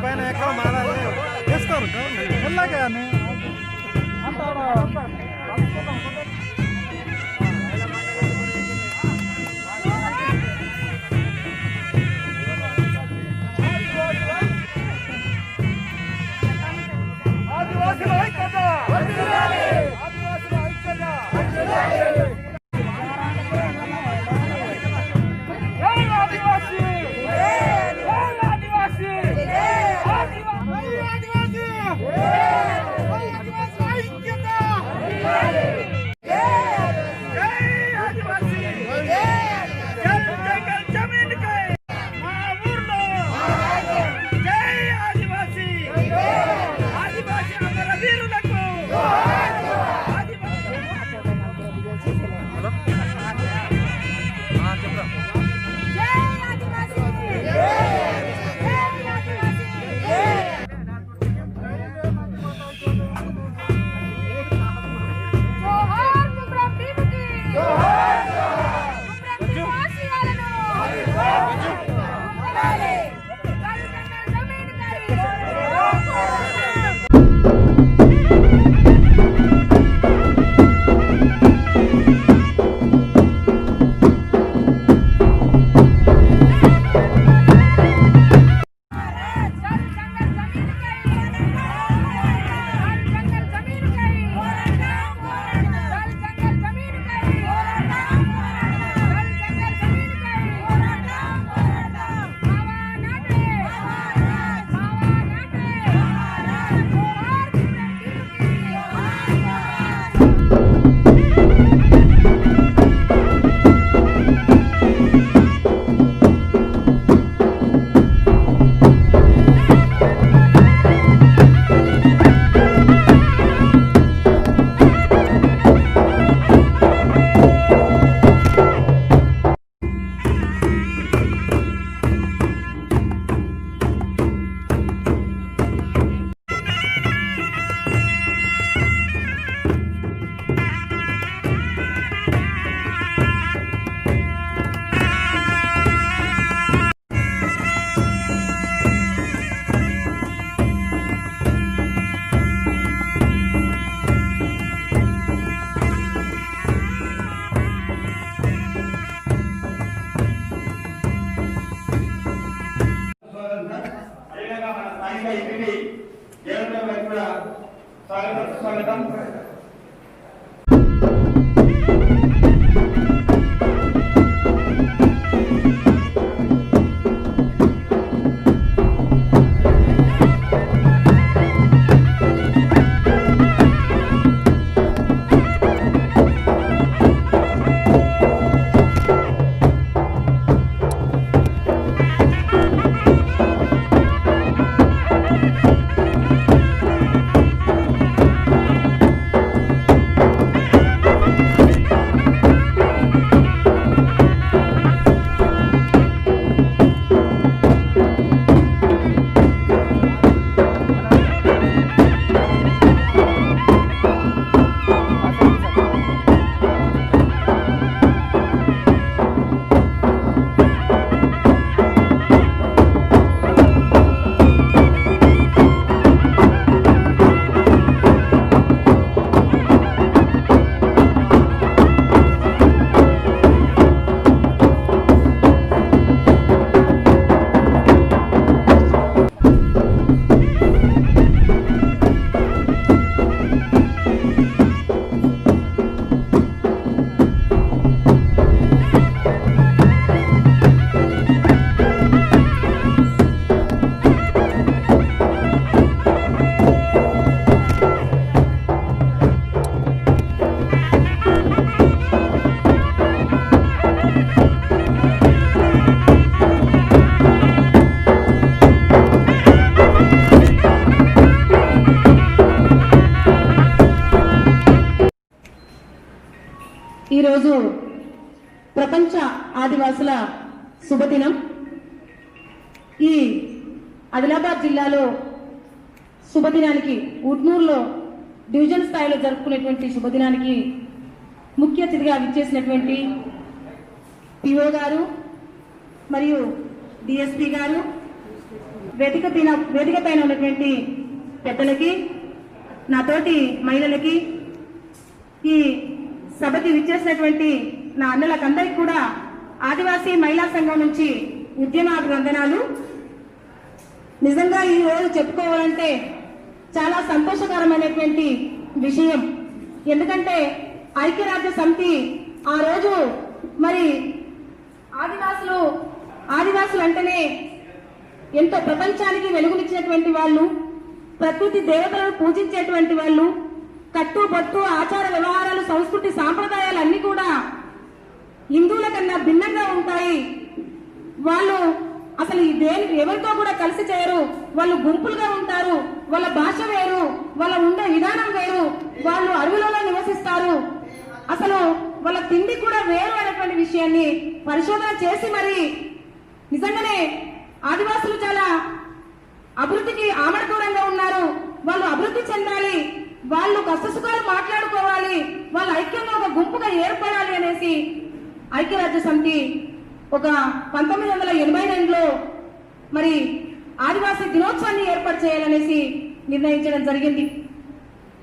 పైన ఎక్కడ మారాలి చేస్తారు వెళ్ళాక ఆదివాసుల ఐక్యత ఈపీవి జగన్ గారికి కూడా స్వాగతం. ఈరోజు ప్రపంచ ఆదివాసుల శుభదినం. ఈ ఆదిలాబాద్ జిల్లాలో శుభదినానికి ఉట్నూరులో డివిజన్ స్థాయిలో జరుపుకునేటువంటి శుభదినానికి ముఖ్య అతిథిగా విచ్చేసినటువంటి పిఓ గారు మరియు డిఎస్పీ గారు, వేదిక పైన ఉన్నటువంటి పెద్దలకి, నాతోటి మహిళలకి, ఈ సభకి విచ్చేసినటువంటి నా అన్నలకందరికీ కూడా ఆదివాసీ మహిళా సంఘం నుంచి ఉద్యమాభివందనాలు. నిజంగా ఈ రోజు చెప్పుకోవాలంటే చాలా సంతోషకరమైనటువంటి విషయం. ఎందుకంటే ఐక్యరాజ్య సమితి ఆ రోజు మరి ఆదివాసులు అంటేనే ఎంతో ప్రపంచానికి వెలుగునిచ్చినటువంటి వాళ్ళు, ప్రకృతి దేవతలను పూజించేటువంటి వాళ్ళు, కట్టుబట్టు ఆచార వ్యవహారాలు సంస్కృతి సాంప్రదాయాలు అన్ని కూడా హిందువుల కన్నా భిన్నంగా ఉంటాయి. వాళ్ళు అసలు ఎవరితో కూడా కలిసి చేయరు, వాళ్ళు గుంపులుగా ఉంటారు, వాళ్ళ భాష వేరు, వాళ్ళ ఉండే విధానం వేరు, వాళ్ళు అడవులలో నివసిస్తారు, అసలు వాళ్ళ తిండి కూడా వేరు అనేటువంటి విషయాన్ని పరిశోధన చేసి మరి నిజంగానే ఆదివాసులు చాలా అభివృద్ధికి ఆమడదూరంగా ఉన్నారు, వాళ్ళు అభివృద్ధి చెందాలి, వాళ్ళు కష్టసుఖాలు మాట్లాడుకోవాలి, వాళ్ళు ఐక్యంగా ఒక గుంపుగా ఏర్పడాలి అనేసి ఐక్యరాజ్య సమితి ఒక 1982లో మరి ఆదివాసీ దినోత్సవాన్ని ఏర్పాటు చేయాలనేసి నిర్ణయించడం జరిగింది.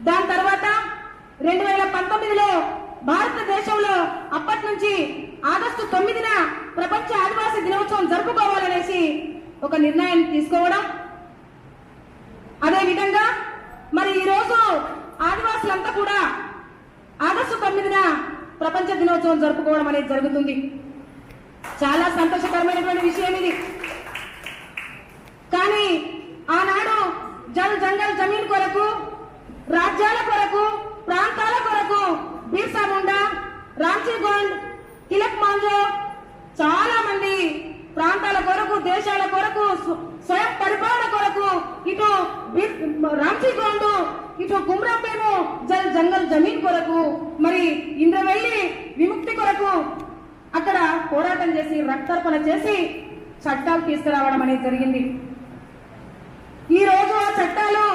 దాని తర్వాత 2019లో భారతదేశంలో అప్పటి నుంచి ఆగస్టు 9న ప్రపంచ ఆదివాసీ దినోత్సవం జరుపుకోవాలనేసి ఒక నిర్ణయం తీసుకోవడం, అదే విధంగా మరి ఈ రోజు ఆదివాసులంతా కూడా ఆగస్టు 9న ప్రపంచ దినోత్సవం జరుపుకోవడం అనేది జరుగుతుంది. చాలా సంతోషకరమైనటువంటి విషయం ఇది. కానీ ఆనాడు జంగల్ జమీన్ కొరకు, రాజ్యాల కొరకు, ప్రాంతాల కొరకు బిర్సా ముండా, రాంచీ గోండ్, తిలక్ మాంజో చాలా మంది ప్రాంతాల కొరకు, దేశాల కొరకు, స్వయం పరిపాలన కొరకు ఇటు రాంచీ గోండు, ఇటు కుమ్రంభీము జంగల్ జమీన్ కొరకు, మరి ఇంద్రవెల్లి విముక్తి కొరకు అక్కడ పోరాటం చేసి రక్తార్పణ చేసి చట్టాలు తీసుకురావడం అనేది జరిగింది. ఈ రోజు ఆ చట్టాలు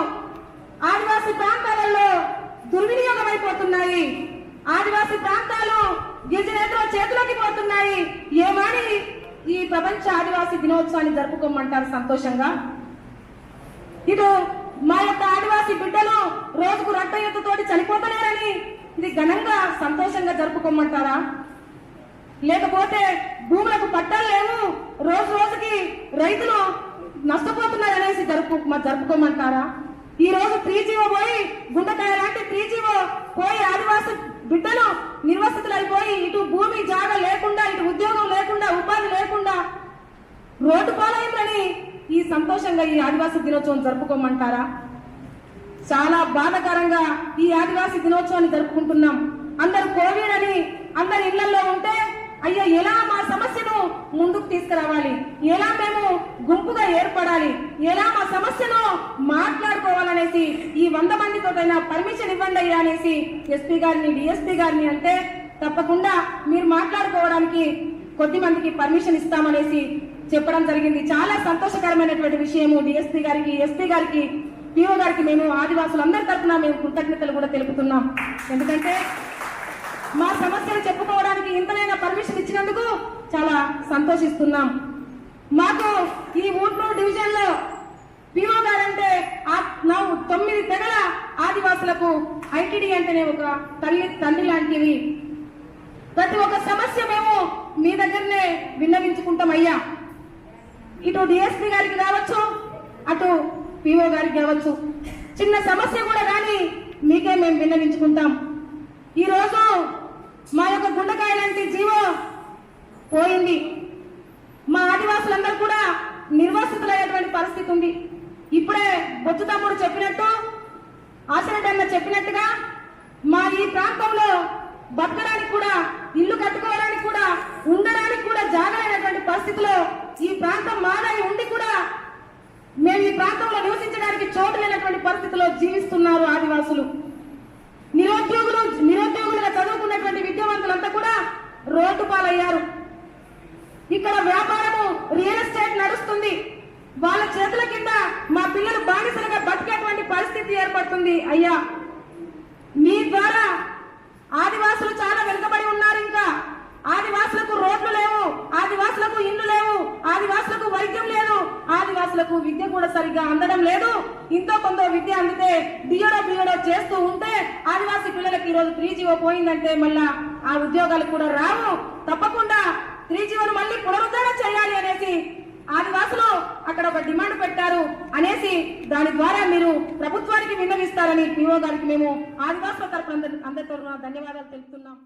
ఆదివాసీ ప్రాంతాలలో దుర్వినియోగం అయిపోతున్నాయి, ఆదివాసీ ప్రాంతాలు గిరిజనేతల చేతిలోకి పోతున్నాయి. ఏమని ఈ ప్రపంచ ఆదివాసీ దినోత్సవాన్ని జరుపుకోమంటారు సంతోషంగా? ఇటు మా యొక్క ఆదివాసీ బిడ్డలు రోజుకు రక్తయుద్ధతోటి చనిపోతలేరని ఇది ఘనంగా సంతోషంగా జరుపుకోమంటారా? లేకపోతే భూములకు పట్టాలు లేవు, రోజు రోజుకి రైతులు నష్టపోతున్నారు అనేసి జరుపుకోమంటారా? ఈ రోజు 3G పోయి గుండెకాయ లాంటి 3G పోయి ఆదివాసి బిడ్డలు నిర్వసితులు అయిపోయి ఇటు భూమి జాగా లేకుండా, ఇటు ఉద్యోగం లేకుండా, ఉపాధి లేకుండా రోడ్డు పాలైందని ఈ సంతోషంగా ఈ ఆదివాసీ దినోత్సవం జరుపుకోమంటారా? చాలా బాధాకరంగా ఈ ఆదివాసీ దినోత్సవాన్ని జరుపుకుంటున్నాం. అందరు కోవిడ్ అని అందరి ఇళ్లలో ఉంటే అయ్యో ఎలా మా సమస్యను ముందుకు తీసుకురావాలి, ఎలా మేము గుంపుగా ఏర్పడాలి, ఎలా మా సమస్యను మాట్లాడుకోవాలనేసి ఈ 100 మందితోటైనా పర్మిషన్ ఇవ్వండి అయ్యా అనేసి ఎస్పీ గారిని, డిఎస్పీ గారిని అంటే తప్పకుండా మీరు మాట్లాడుకోవడానికి కొద్ది మందికి పర్మిషన్ ఇస్తామనేసి చెప్పడం జరిగింది. చాలా సంతోషకరమైనటువంటి విషయము. డిఎస్పీ గారికి, ఎస్పీ గారికి, పిఓ గారికి మేము ఆదివాసులందరి తరఫున మేము కృతజ్ఞతలు కూడా తెలుపుతున్నాం. ఎందుకంటే మా సమస్యలు చెప్పుకోవడానికి ఇంతనైనా పర్మిషన్ ఇచ్చినందుకు చాలా సంతోషిస్తున్నాం. మాకు ఈ ఊట్నూరు డివిజన్ లో పిఓ గారంటే 9 తెగల ఆదివాసులకు ఐటీడీ అంటేనే ఒక తల్లి లాంటివి. ప్రతి ఒక్క సమస్య మేము మీ దగ్గరనే విన్నవించుకుంటామయ్యా. ఇటు డిఎస్పీ గారికి కావచ్చు, అటు పిఓ గారికి కావచ్చు, చిన్న సమస్య కూడా కానీ మీకే మేము విన్నవించుకుంటాం. ఈరోజు మా యొక్క గుండెకాయ లాంటి జీవో పోయింది. మా ఆదివాసులందరూ కూడా నిర్వాసితులయ్యేటువంటి పరిస్థితి ఉంది. ఇప్పుడే బొచ్చు తమ్ముడు చెప్పినట్టు, ఆశరెడ్డి అన్న చెప్పినట్టుగా మా ఈ ప్రాంతంలో బతకడానికి కూడా, ఇల్లు కట్టుకోవడానికి కూడా, ఉండడానికి కూడా జాగలేనటువంటి పరిస్థితిలో ఈ ప్రాంతం మాదై ఉండి కూడా మేము ఈ ప్రాంతంలో నివసించడానికి చోటు లేనటువంటి పరిస్థితిలో జీవిస్తున్నారు ఆదివాసులు. నిరుద్యోగులుగా చదువుకున్నటువంటి విద్యావంతులంతా కూడా రోడ్డు పాలయ్యారు. ఇక్కడ వ్యాపారము రియల్ ఎస్టేట్ నడుస్తుంది. వాళ్ళ చేతుల కింద మా పిల్లలు బానిసలుగా బతికేటువంటి పరిస్థితి ఏర్పడుతుంది. అయ్యా, మీ ద్వారా ఆదివాసులు చాలా వెనుకబడి ఉన్నారు. ఇంకా ఆదివాసులకు రోడ్లు లేవు, ఆదివాసులకు ఇల్లు లేవు, ఆదివాసులకు వైద్యం లేదు, ఆదివాసులకు విద్య కూడా సరిగ్గా అందడం లేదు. ఇంతో కొంత విద్య అందితే బియ్యడో చేస్తూ ఉంటే ఆదివాసీ పిల్లలకి ఈరోజు 3G పోయిందంటే మళ్ళా ఆ ఉద్యోగాలు కూడా రావు. తప్పకుండా 3G మళ్ళీ పునరుద్ధరణ చేయాలి అనేసి ఆదివాసులు అక్కడ ఒక డిమాండ్ పెట్టారు అనేసి దాని ద్వారా మీరు ప్రభుత్వానికి విన్నవిస్తారని పిఓ గారికి మేము ఆదివాసుల తరపున అందరి తరపున ధన్యవాదాలు తెలుపుతున్నాం.